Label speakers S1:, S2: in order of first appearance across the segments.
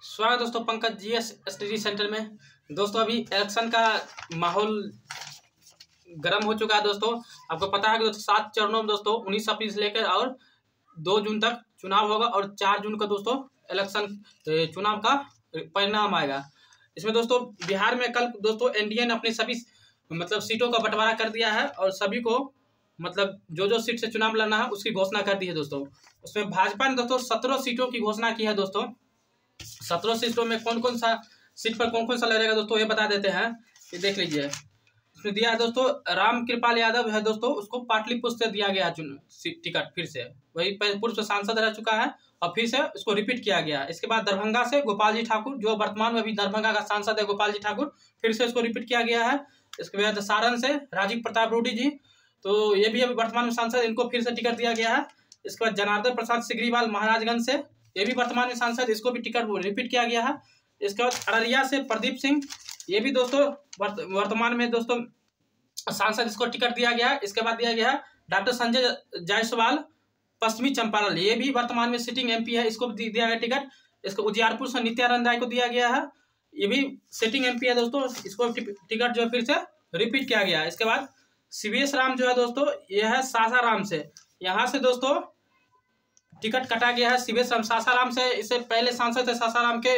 S1: स्वागत है दोस्तों पंकज जीएस स्टडी सेंटर में। दोस्तों अभी इलेक्शन का माहौल गर्म हो चुका है। दोस्तों आपको पता है कि दोस्तों 7 चरणों में दोस्तों 19 अप्रैल से लेकर और 2 जून तक चुनाव होगा और 4 जून को दोस्तों इलेक्शन चुनाव का परिणाम आएगा। इसमें दोस्तों बिहार में कल दोस्तों एनडीए ने अपनी सभी सीटों का बंटवारा कर दिया है और सभी को जो सीट से चुनाव लड़ना है उसकी घोषणा कर दी है। दोस्तों उसमें भाजपा ने दोस्तों 17 सीटों की घोषणा की है। दोस्तों 17 सीटों में कौन कौन सा सीट पर कौन कौन सा लड़ेगा दोस्तों ये बता देते हैं। ये देख लीजिए, इसमें दिया है दोस्तों राम कृपाल यादव है दोस्तों, उसको पाटलिपुत्र से दिया गया टिकट। फिर से वही पूर्व सांसद रह चुका है और फिर से उसको रिपीट किया गया। इसके बाद दरभंगा से गोपाल जी ठाकुर, जो वर्तमान में अभी दरभंगा का सांसद है गोपाल जी ठाकुर, फिर से उसको रिपीट किया गया है। इसके बाद सारण से राजीव प्रताप रूडी जी, तो ये भी अभी वर्तमान में सांसद, इनको फिर से टिकट दिया गया है। इसके बाद जनार्दन प्रसाद सिग्रीवाल महाराजगंज से, ये भी वर्तमान में सांसद, इसको भी टिकट रिपीट किया गया है। इसके बाद अररिया से प्रदीप सिंह, ये भी दोस्तों वर्तमान में दोस्तों सांसद, इसको टिकट दिया गया है। इसके बाद दिया गया है डॉक्टर संजय जायसवाल पश्चिमी चंपारण, ये भी वर्तमान में सिटिंग एमपी है, इसको दिया गया टिकट। इसको उजियारपुर से नित्यानंद राय को दिया गया है, ये भी सिटिंग एमपी है दोस्तों, इसको टिकट जो है फिर से रिपीट किया गया है। इसके बाद सीवीएस राम जो है दोस्तों, यह है सासाराम से, यहाँ से दोस्तों टिकट कटा गया है सीवीएस राम सासाराम से। इससे पहले सांसद थे सासाराम के,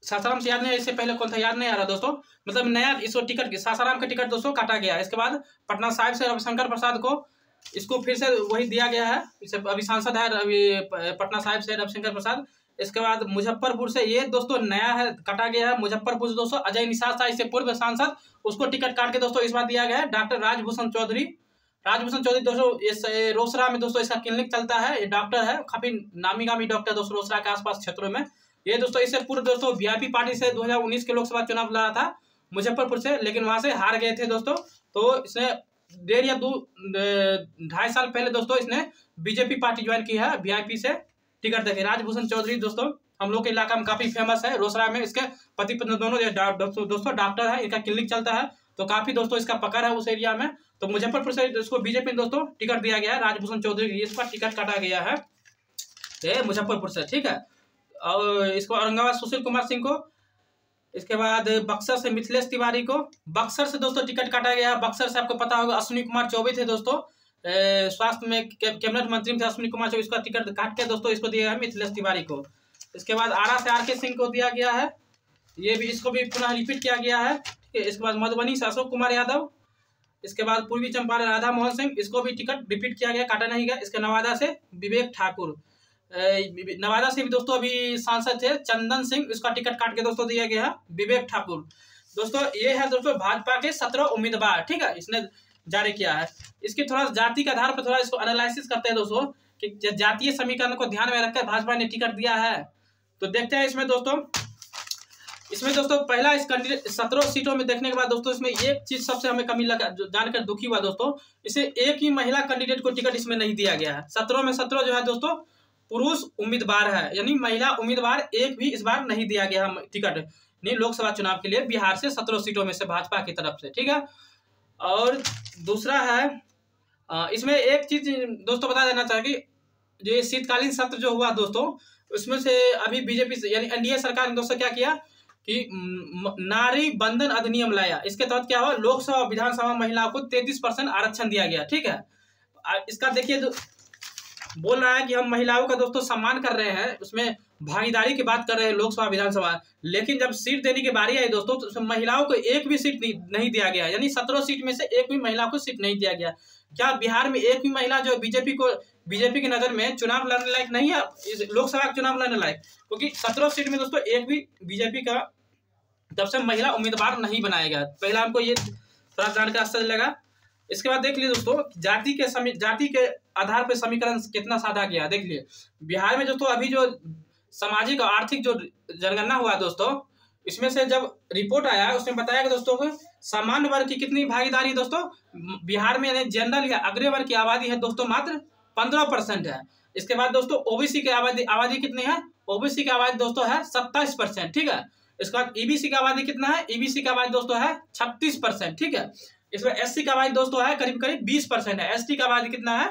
S1: सासाराम से याद नहीं, इससे पहले कौन था याद नहीं आ रहा दोस्तों, नया इसको टिकट सासाराम का टिकट दोस्तों काटा गया है। इसके बाद पटना साहिब से रविशंकर प्रसाद को, इसको फिर से वही दिया गया है, इसे अभी सांसद है पटना साहिब से रविशंकर प्रसाद। इसके बाद मुजफ्फरपुर से, ये दोस्तों नया है, काटा गया है मुजफ्फरपुर से दोस्तों अजय निषाद था, इससे पूर्व सांसद, उसको टिकट काट के दोस्तों इस बार दिया गया है डॉक्टर राजभूषण चौधरी दोस्तों। इस रोसड़ा में दोस्तों इसका क्लिनिक चलता है, ये डॉक्टर है, काफी नामी गामी डॉक्टर दोस्तों रोसड़ा के आसपास क्षेत्रों में। ये दोस्तों इससे पूर्व दोस्तों वीआईपी पार्टी से 2019 के लोकसभा चुनाव लड़ा था मुजफ्फरपुर से, लेकिन वहां से हार गए थे दोस्तों। तो इसने 1.5 या 2.5 साल पहले दोस्तों इसने बीजेपी पार्टी ज्वाइन की है, वीआईपी से टिकट देखे। राजभूषण चौधरी दोस्तों हम लोग के इलाका में काफी फेमस है, रोसड़ा में इसके पति पत्नी दोनों दोस्तों डॉक्टर है, इनका क्लिनिक चलता है, तो काफी दोस्तों इसका पकड़ है उस एरिया में। तो मुजफ्फरपुर से इसको बीजेपी दोस्तों टिकट दिया गया है, राजभूषण चौधरी, इस पर टिकट काटा गया है मुजफ्फरपुर से, ठीक है। और इसको औरंगाबाद सुशील कुमार सिंह को, इसके बाद बक्सर से मिथिलेश तिवारी को, बक्सर से दोस्तों टिकट काटा गया है। बक्सर से आपको पता होगा अश्विनी कुमार चौबे थे दोस्तों, स्वास्थ्य में कैबिनेट मंत्री थे अश्विनी कुमार चौबे, इसका टिकट काट के दोस्तों इसको दिया है मिथिलेश तिवारी को। इसके बाद आरा से आर के सिंह को दिया गया है, ये भी इसको भी पुनः रिपीट किया गया है, ठीक है। इसके बाद मधुबनी से अशोक कुमार यादव, इसके बाद पूर्वी चंपारण राधा मोहन सिंह, इसको भी टिकट रिपीट किया गया, काटा नहीं गया। इसके नवादा से विवेक ठाकुर, नवादा से भी दोस्तों अभी सांसद थे चंदन सिंह, इसका टिकट काट के दोस्तों दिया गया है विवेक ठाकुर। दोस्तों ये है दोस्तों भाजपा के 17 उम्मीदवार, ठीक है, इसने जारी किया है। इसकी थोड़ा जाति के आधार पर थोड़ा इसको एनालिसिस करते हैं दोस्तों कि जातीय समीकरण को ध्यान में रखकर भाजपा ने टिकट दिया है। तो देखते हैं इसमें दोस्तों पहला इस कैंडिडेट 17 सीटों में देखने के बाद दोस्तों इसमें एक चीज सबसे हमें कमी लगा, जानकर दुखी हुआ दोस्तों, इसे एक ही महिला कैंडिडेट को टिकट इसमें नहीं दिया गया है। 17 में 17 जो है दोस्तों पुरुष उम्मीदवार है, यानी महिला उम्मीदवार एक भी इस बार नहीं दिया गया टिकट नहीं लोकसभा चुनाव के लिए बिहार से 17 सीटों में से भाजपा की तरफ से, ठीक है। और दूसरा है इसमें एक चीज दोस्तों बता देना चाहिए कि जो शीतकालीन सत्र जो हुआ दोस्तों, उसमें से अभी बीजेपी से यानी एनडीए सरकार ने दोस्तों क्या किया कि नारी बंधन अधिनियम लाया। इसके तहत क्या हुआ, लोकसभा और विधानसभा महिलाओं को 33% आरक्षण दिया गया, ठीक है। इसका देखिए बोल रहा है कि हम महिलाओं का दोस्तों सम्मान कर रहे हैं, उसमें भागीदारी की बात कर रहे हैं लोकसभा विधानसभा, लेकिन जब सीट देने की बारी आई दोस्तों तो उसमें महिलाओं को एक भी सीट नहीं दिया गया, यानी 17 सीट में से एक भी महिला को सीट नहीं दिया गया। क्या बिहार में एक भी महिला जो बीजेपी की नजर में चुनाव लड़ने लायक नहीं है, लोकसभा का चुनाव लड़ने लायक, क्योंकि 17 सीट में दोस्तों एक भी बीजेपी का जब से महिला उम्मीदवार नहीं बनाया गया। पहला हमको ये थोड़ा जानकर आश्चर्य लगा। इसके बाद देख लीजिए दोस्तों जाति के आधार पर समीकरण कितना साधा गया। देख लिए बिहार में दोस्तों अभी जो सामाजिक और आर्थिक जो जनगणना हुआ दोस्तों, इसमें से जब रिपोर्ट आया उसमें बताया कि दोस्तों को सामान्य वर्ग की कितनी भागीदारी दोस्तों बिहार में, यानी जनरल या अग्रय वर्ग की आबादी है दोस्तों मात्र 15% है। इसके बाद दोस्तों ओबीसी की आबादी कितनी है, ओबीसी की आबादी दोस्तों है 27%, ठीक है। इसके बाद ईबीसी की आबादी कितना है, ईबीसी की आबादी दोस्तों है 36%, ठीक है। इसमें एससी का आबादी दोस्तों है करीब 20% है। एसटी का आबादी कितना है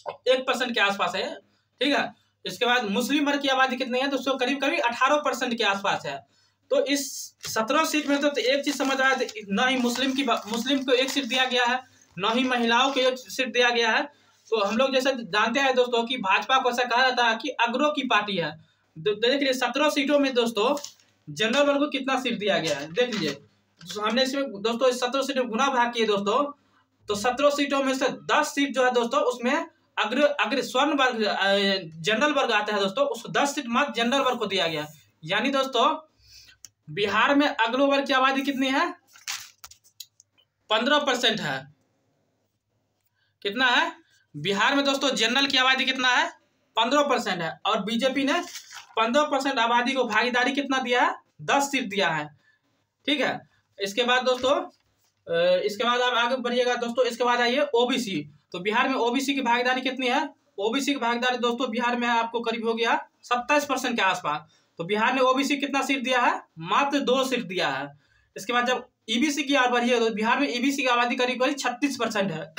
S1: 1% के आसपास है, ठीक है। इसके बाद मुस्लिम वर्ग की आबादी कितनी है दोस्तों, करीब करीब 18% के आसपास है। तो इस 17 सीट में तो एक चीज समझ आया, ना ही मुस्लिम को एक सीट दिया गया है, ना ही महिलाओं को एक सीट दिया गया है। तो हम लोग जैसे जानते हैं दोस्तों कि भाजपा को ऐसा कहा जाता है कि अग्रो की पार्टी है। देख लीजिए 17 सीटों में दोस्तों जनरल वर्ग को कितना सीट दिया गया है, देख लीजिए। हमने इसमें दोस्तों 17 सीटों गुना भाग किए दोस्तों, तो 17 सीटों में से 10 सीट जो है दोस्तों उसमें अग्र स्वर्ण वर्ग जनरल वर्ग आता है दोस्तों, उस 10 सीट मात्र जनरल वर्ग को दिया गया। यानी दोस्तों बिहार में अग्र वर्ग की आबादी कितनी है, 15% है। कितना है बिहार में दोस्तों जनरल की आबादी कितना है, 15% है। और बीजेपी ने 15% आबादी को भागीदारी कितना दिया है, 10 सीट दिया है, ठीक है। इसके बाद दोस्तों इसके बाद आप आगे बढ़िएगा दोस्तों। इसके बाद आइए ओबीसी। तो बिहार में ओबीसी की भागीदारी कितनी है, ओबीसी की भागीदारी दोस्तों बिहार में आपको करीब हो गया 27% के आसपास। तो बिहार ने ओबीसी कितना सीट दिया है, मात्र 2 सीट दिया है। इसके बाद जब ईबीसी की ओर बढ़िए तो बिहार में ईबीसी की आबादी करीब करीब 36% है।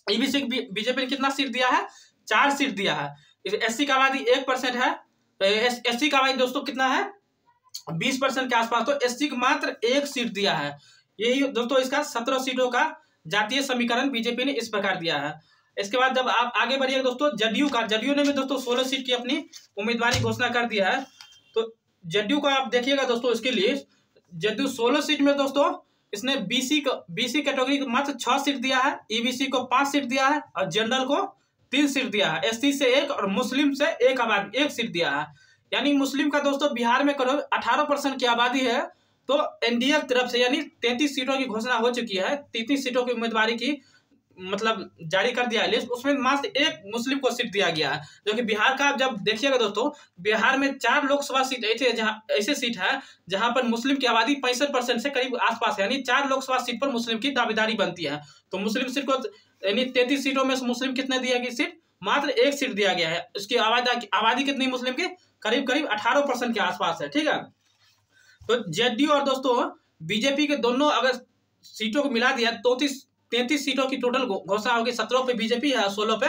S1: ईबीसी बीजेपी ने कितना सीट दिया है, 4 सीट दिया है। एससी की आबादी 1% है। एससी की आबादी दोस्तों कितना है, 20% के आसपास। तो एससी को मात्र 1 सीट दिया है। यही दोस्तों इसका 17 सीटों का जातीय समीकरण बीजेपी ने इस प्रकार दिया है। इसके बाद जब आप आगे बढ़िएगा दोस्तों जदयू ने भी दोस्तों 16 सीट की अपनी उम्मीदवारी घोषणा कर दिया है। तो जदयू को आप देखिएगा दोस्तों, इसके लिए जदयू 16 सीट में दोस्तों इसने बीसी कैटेगरी को मात्र 6 सीट दिया है, ईबीसी को 5 सीट दिया है और जनरल को 3 सीट दिया है, एससी से 1 और मुस्लिम से 1 सीट दिया है। यानी मुस्लिम का दोस्तों बिहार में करीब 18% की आबादी है। तो एनडीए की तरफ से यानी 33 सीटों की घोषणा हो चुकी है, 33 सीटों की उम्मीदवारी की मतलब जारी कर दिया है लिस्ट, उसमें मात्र 1 मुस्लिम को सीट दिया गया है। जो कि बिहार का जब देखिएगा दोस्तों, बिहार में 4 लोकसभा सीट ऐसे सीट है जहां पर मुस्लिम की आबादी 65% से करीब आसपास है, यानी 4 लोकसभा सीट पर मुस्लिम की दावेदारी बनती है। तो मुस्लिम सीट को यानी 33 सीटों में से मुस्लिम कितने दिया गया सीट, मात्र 1 सीट दिया गया है। उसकी आबादी कितनी मुस्लिम की, करीब करीब 18% के आसपास है, ठीक है। तो जेडीयू और दोस्तों बीजेपी के दोनों अगर सीटों को मिला दिया तो 33 सीटों की टोटल घोषणा होगी। 17 पे बीजेपी है, 16 पे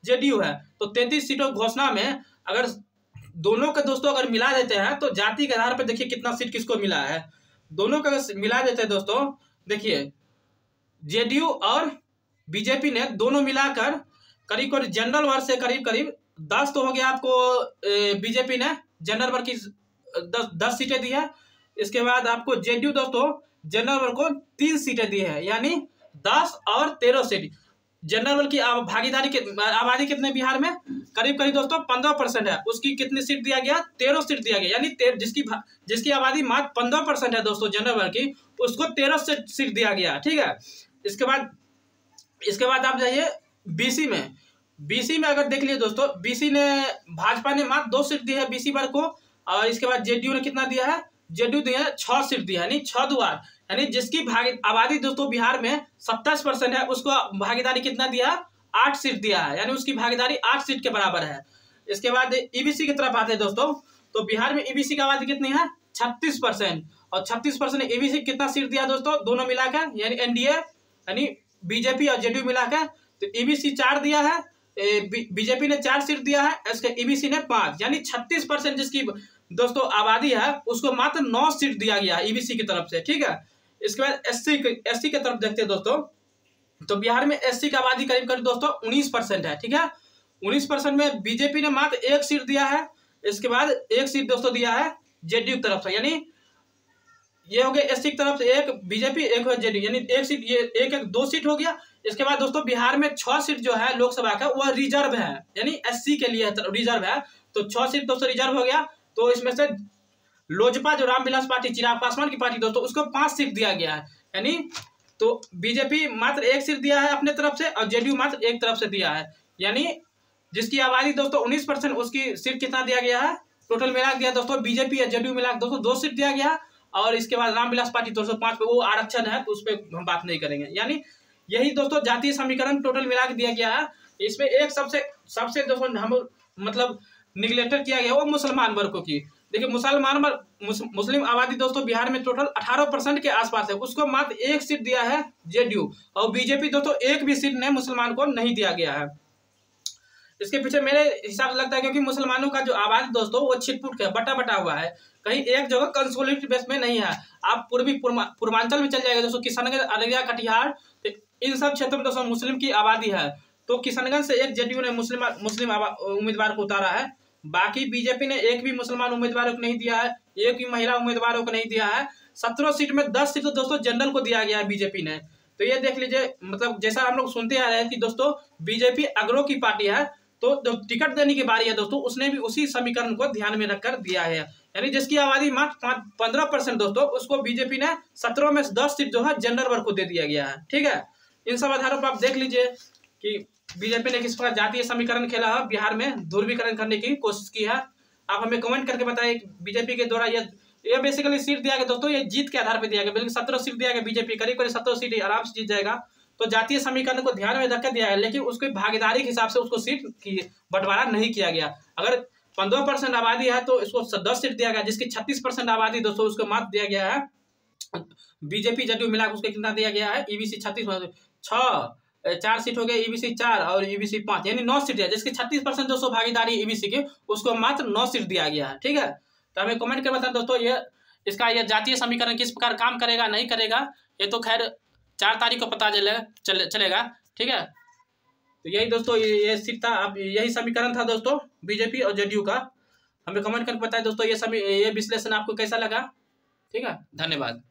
S1: जेडीयू है। तो 33 सीटों की घोषणा में अगर दोनों के दोस्तों अगर मिला देते हैं तो जाति के आधार पर देखिए कितना सीट किसको मिला है। दोनों का अगर मिला देते हैं दोस्तों, देखिए जेडीयू और बीजेपी ने दोनों मिलाकर करीब करीब जनरल वर्ग से करीब करीब 10 तो हो गया आपको। बीजेपी ने जनरल वर्ग की 10 सीटें दी है। इसके बाद आपको जेडीयू दोस्तों जनरल वर्ग को 3 सीटें दी है, यानी 10 और 13 सीट। जनरल वर्ग की भागीदारी आबादी कितने बिहार में, करीब करीब दोस्तों 15% है। उसकी कितनी सीट दिया गया, 13 सीट दिया गया, यानी जिसकी आबादी मात्र 15% है दोस्तों जनरल वर्ग की, उसको 13 सीट दिया गया, ठीक है। इसके बाद आप जाइए बीसी में। बीसी में अगर देख लिए दोस्तों, बीसी ने भाजपा ने मात्र 2 सीट दी है बीसी वर्ग को। और इसके बाद जेडीयू ने कितना दिया है, जेडीयू दिया है 6 सीट दिया है, यानी 6 दुआर, यानी जिसकी आबादी दोस्तों बिहार में 27% है, उसको भागीदारी कितना दिया, 8 सीट दिया है, यानी उसकी भागीदारी 8 सीट के बराबर है। इसके बाद ईबीसी की तरफ आते हैं दोस्तों, तो बिहार में ईबीसी की आबादी कितनी है, 36%। और 36% ईबीसी कितना सीट दिया दोस्तों, दोनों मिलाकर, यानी एनडीए यानी बीजेपी और जेडीयू मिलाकर। तो ईबीसी 4 दिया है, बीजेपी ने 4 सीट दिया है, इसके ईबीसी ने 5, यानी 36% जिसकी दोस्तों आबादी है उसको मात्र 9 सीट दिया गया ईबीसी की तरफ से, ठीक है। इसके बाद एससी की तरफ देखते हैं दोस्तों, तो बिहार में एससी की आबादी करीब करीब दोस्तों 19% है, ठीक है। 19% में बीजेपी ने मात्र 1 सीट दिया है। इसके बाद 1 सीट दोस्तों दिया है जेडीयू की तरफ से, यानी ये हो गया एससी की तरफ से 1 बीजेपी 1 जेडीयू, यानी 1 सीट, ये 2 सीट हो गया। इसके बाद दोस्तों बिहार में 6 सीट जो है लोकसभा का वह रिजर्व है, यानी एससी के लिए रिजर्व है। तो 6 सीट दोस्तों रिजर्व हो गया। तो इसमें से लोजपा जो रामविलास पार्टी चिराग पासवान की पार्टी दोस्तों, उसको 5 सीट दिया गया है, यानी तो बीजेपी मात्र 1 सीट दिया है अपने तरफ से और जेडीयू मात्र 1 तरफ से दिया है, यानी जिसकी आबादी दोस्तों 19% उसकी सीट कितना दिया गया है, टोटल मिला दिया दोस्तों बीजेपी और जेडीयू मिला दोस्तों 2 सीट दिया गया। और इसके बाद रामविलास पार्टी 205 पे वो आरक्षण है, तो उस पर हम बात नहीं करेंगे। यानी यही दोस्तों जातीय समीकरण टोटल मिला के दिया गया है। इसमें एक सबसे दोस्तों हम मतलब निगलेक्टेड किया गया वो मुसलमान वर्गों की। देखिए मुस्लिम आबादी दोस्तों बिहार में टोटल 18% के आसपास है, उसको मात्र 1 सीट दिया है जेडीयू, और बीजेपी दोस्तों 1 भी सीट ने मुसलमान को नहीं दिया गया है। इसके पीछे मेरे हिसाब से लगता है क्योंकि मुसलमानों का जो आबादी दोस्तों वो छिटपुट है, बटा बटा हुआ है, कहीं एक जगह कंसोलिडेटेड बेस में नहीं है। आप पूर्वांचल में चल जाएगा दोस्तों, किशनगंज, अररिया, कटिहार, तो इन सब क्षेत्रों में दोस्तों मुस्लिम की आबादी है। तो किशनगंज से एक जेडीयू ने मुस्लिम उम्मीदवार को उतारा है, बाकी बीजेपी ने एक भी मुसलमान उम्मीदवारों को नहीं दिया है, एक भी महिला उम्मीदवारों को नहीं दिया है। 17 सीट में 10 सीट तो दोस्तों जनरल को दिया गया है बीजेपी ने। तो ये देख लीजिए, मतलब जैसा हम लोग सुनते आ रहे हैं कि दोस्तों बीजेपी अग्रो की पार्टी है, तो जो टिकट देने की बारी है दोस्तों उसने भी उसी समीकरण को ध्यान में रखकर दिया है, यानी जिसकी आबादी मात्र 15% दोस्तों, उसको बीजेपी ने 17 में 10 सीट जो है जनरल वर्ग को दे दिया गया है। ठीक है, इन सब आधारों पर आप देख लीजिए कि बीजेपी ने किस प्रकार जातीय समीकरण खेला है, बिहार में ध्रुवीकरण करने की कोशिश की है। आप हमें कमेंट करके बताइए बीजेपी के द्वारा ये बेसिकली सीट दिया गया दोस्तों, ये जीत के आधार पर दिया गया, बिल्कुल 17 सीट दिया गया बीजेपी, करीब 17 सीट आराम से जीत जाएगा। तो जातीय समीकरण को ध्यान में रखकर दिया है, लेकिन उसकी भागीदारी के हिसाब से उसको सीट की बंटवारा नहीं किया गया। अगर 15% आबादी है तो इसको 10 सीट दिया गया, जिसकी 36% आबादी दोस्तों उसको मात्र दिया गया है बीजेपी जेडीयू मिला उसको कितना दिया गया है, ईबीसी 4 सीट हो गए, ईबीसी 4 और ईबीसी 5, यानी 9 सीट है, जिसकी 36% दोस्तों भागीदारी ईबीसी की, उसको मात्र 9 सीट दिया गया है। ठीक है, तो हमें कमेंट कर बताएं दोस्तों इसका जातीय समीकरण किस प्रकार काम करेगा नहीं करेगा, ये तो खैर 4 तारीख को पता चलेगा। ठीक है, तो यही दोस्तों ये सीट था, अब यही समीकरण था दोस्तों बीजेपी और जेडीयू का। हमें कमेंट करके बताएं दोस्तों ये विश्लेषण आपको कैसा लगा। ठीक है, धन्यवाद।